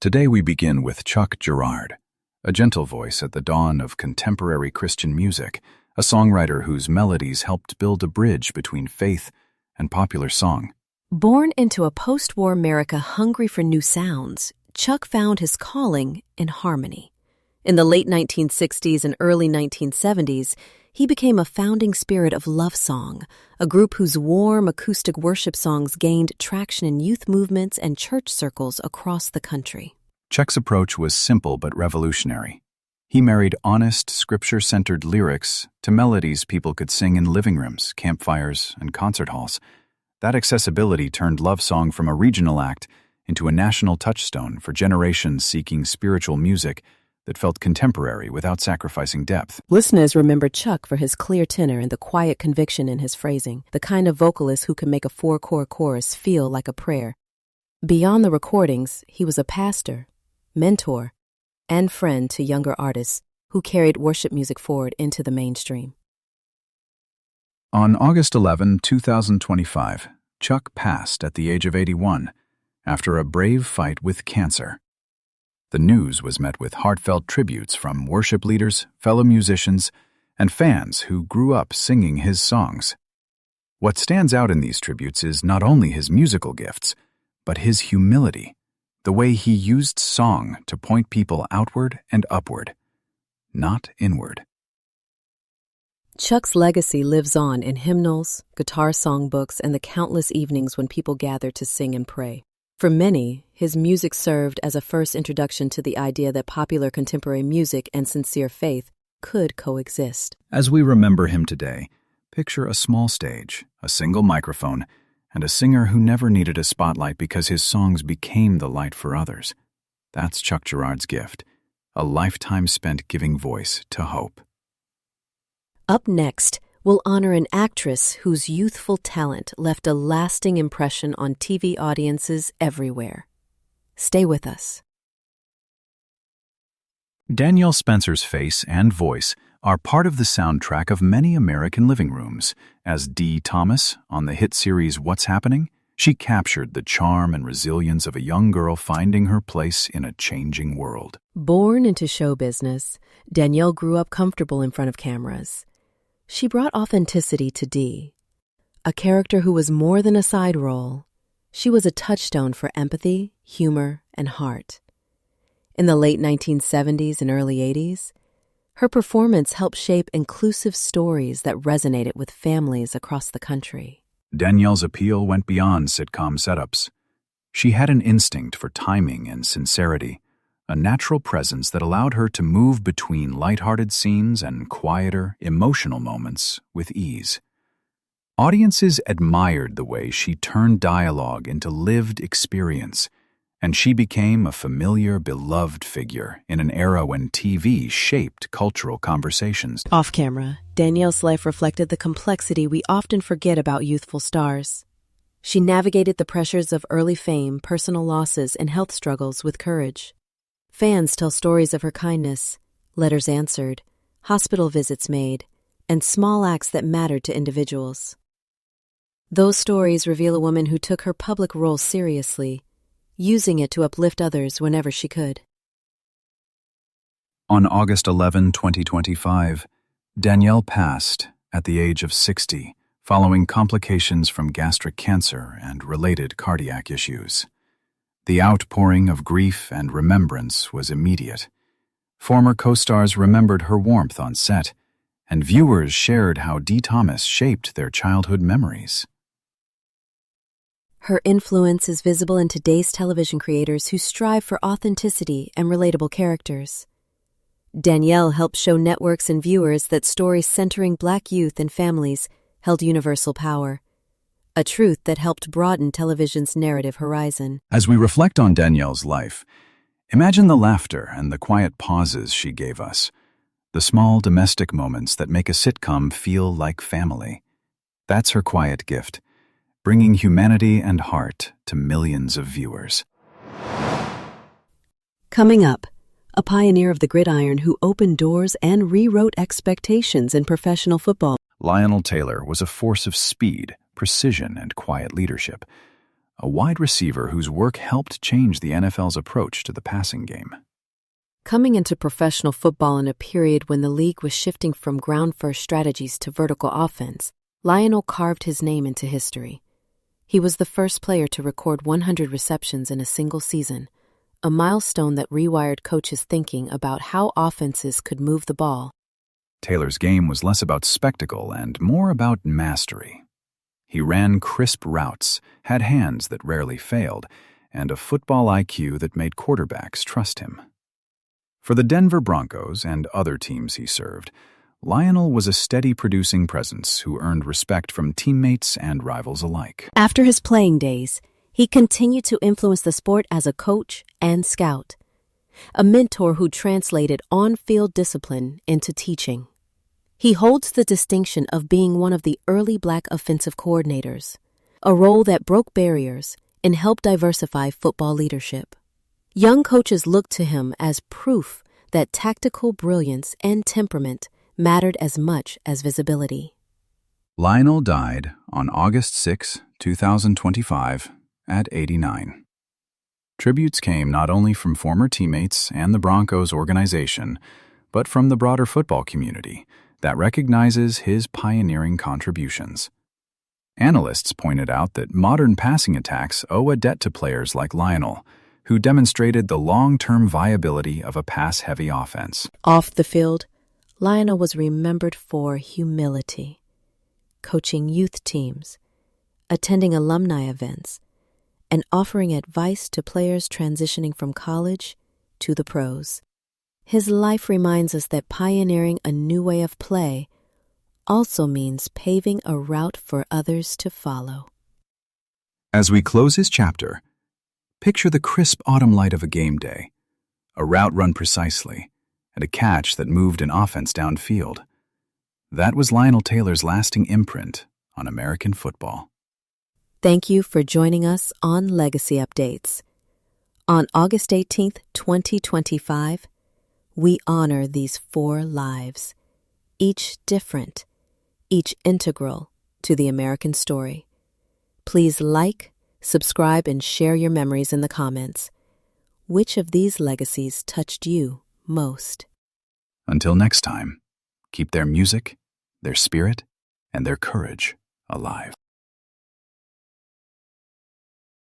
Today we begin with Chuck Girard, a gentle voice at the dawn of contemporary Christian music, a songwriter whose melodies helped build a bridge between faith and popular song. Born into a post-war America hungry for new sounds, Chuck found his calling in harmony. In the late 1960s and early 1970s, he became a founding spirit of Love Song, a group whose warm acoustic worship songs gained traction in youth movements and church circles across the country. Chuck's approach was simple but revolutionary. He married honest, scripture-centered lyrics to melodies people could sing in living rooms, campfires, and concert halls. That accessibility turned Love Song from a regional act into a national touchstone for generations seeking spiritual music that felt contemporary without sacrificing depth. Listeners remember Chuck for his clear tenor and the quiet conviction in his phrasing, the kind of vocalist who can make a four-chord chorus feel like a prayer. Beyond the recordings, he was a pastor, mentor, and friend to younger artists who carried worship music forward into the mainstream. On August 11, 2025, Chuck passed at the age of 81 after a brave fight with cancer. The news was met with heartfelt tributes from worship leaders, fellow musicians, and fans who grew up singing his songs. What stands out in these tributes is not only his musical gifts, but his humility, the way he used song to point people outward and upward, not inward. Chuck's legacy lives on in hymnals, guitar songbooks, and the countless evenings when people gather to sing and pray. For many, his music served as a first introduction to the idea that popular contemporary music and sincere faith could coexist. As we remember him today, picture a small stage, a single microphone, and a singer who never needed a spotlight because his songs became the light for others. That's Chuck Girard's gift, a lifetime spent giving voice to hope. Up next, we'll honor an actress whose youthful talent left a lasting impression on TV audiences everywhere. Stay with us. Danielle Spencer's face and voice are part of the soundtrack of many American living rooms. As Dee Thomas on the hit series What's Happening, she captured the charm and resilience of a young girl finding her place in a changing world. Born into show business, Danielle grew up comfortable in front of cameras. She brought authenticity to Dee. A character who was more than a side role, she was a touchstone for empathy, humor, and heart. In the late 1970s and early 80s, her performance helped shape inclusive stories that resonated with families across the country. Danielle's appeal went beyond sitcom setups. She had an instinct for timing and sincerity, a natural presence that allowed her to move between lighthearted scenes and quieter, emotional moments with ease. Audiences admired the way she turned dialogue into lived experience, and she became a familiar, beloved figure in an era when TV shaped cultural conversations. Off camera, Danielle's life reflected the complexity we often forget about youthful stars. She navigated the pressures of early fame, personal losses, and health struggles with courage. Fans tell stories of her kindness, letters answered, hospital visits made, and small acts that mattered to individuals. Those stories reveal a woman who took her public role seriously, using it to uplift others whenever she could. On August 11, 2025, Danielle passed at the age of 60, following complications from gastric cancer and related cardiac issues. The outpouring of grief and remembrance was immediate. Former co-stars remembered her warmth on set, and viewers shared how Dee Thomas shaped their childhood memories. Her influence is visible in today's television creators who strive for authenticity and relatable characters. Danielle helped show networks and viewers that stories centering Black youth and families held universal power, a truth that helped broaden television's narrative horizon. As we reflect on Danielle's life, imagine the laughter and the quiet pauses she gave us, the small domestic moments that make a sitcom feel like family. That's her quiet gift, bringing humanity and heart to millions of viewers. Coming up, a pioneer of the gridiron who opened doors and rewrote expectations in professional football. Lionel Taylor was a force of speed, precision, and quiet leadership. a wide receiver whose work helped change the NFL's approach to the passing game. Coming into professional football in a period when the league was shifting from ground-first strategies to vertical offense, Lionel carved his name into history. He was the first player to record 100 receptions in a single season, a milestone that rewired coaches' thinking about how offenses could move the ball. Taylor's game was less about spectacle and more about mastery. He ran crisp routes, had hands that rarely failed, and a football IQ that made quarterbacks trust him. For the Denver Broncos and other teams he served, Lionel was a steady producing presence who earned respect from teammates and rivals alike. After his playing days, he continued to influence the sport as a coach and scout, a mentor who translated on-field discipline into teaching. He holds the distinction of being one of the early Black offensive coordinators, a role that broke barriers and helped diversify football leadership. Young coaches looked to him as proof that tactical brilliance and temperament mattered as much as visibility. Lionel died on August 6, 2025, at 89. Tributes came not only from former teammates and the Broncos organization, but from the broader football community that recognizes his pioneering contributions. Analysts pointed out that modern passing attacks owe a debt to players like Lionel, who demonstrated the long-term viability of a pass-heavy offense. Off the field, Lionel was remembered for humility, coaching youth teams, attending alumni events, and offering advice to players transitioning from college to the pros. His life reminds us that pioneering a new way of play also means paving a route for others to follow. As we close his chapter, picture the crisp autumn light of a game day, a route run precisely, and a catch that moved an offense downfield. That was Lionel Taylor's lasting imprint on American football. Thank you for joining us on Legacy Updates. On August 18th, 2025, we honor these 4 lives, each different, each integral to the American story. Please like, subscribe, and share your memories in the comments. Which of these legacies touched you most? Until next time, keep their music, their spirit, and their courage alive.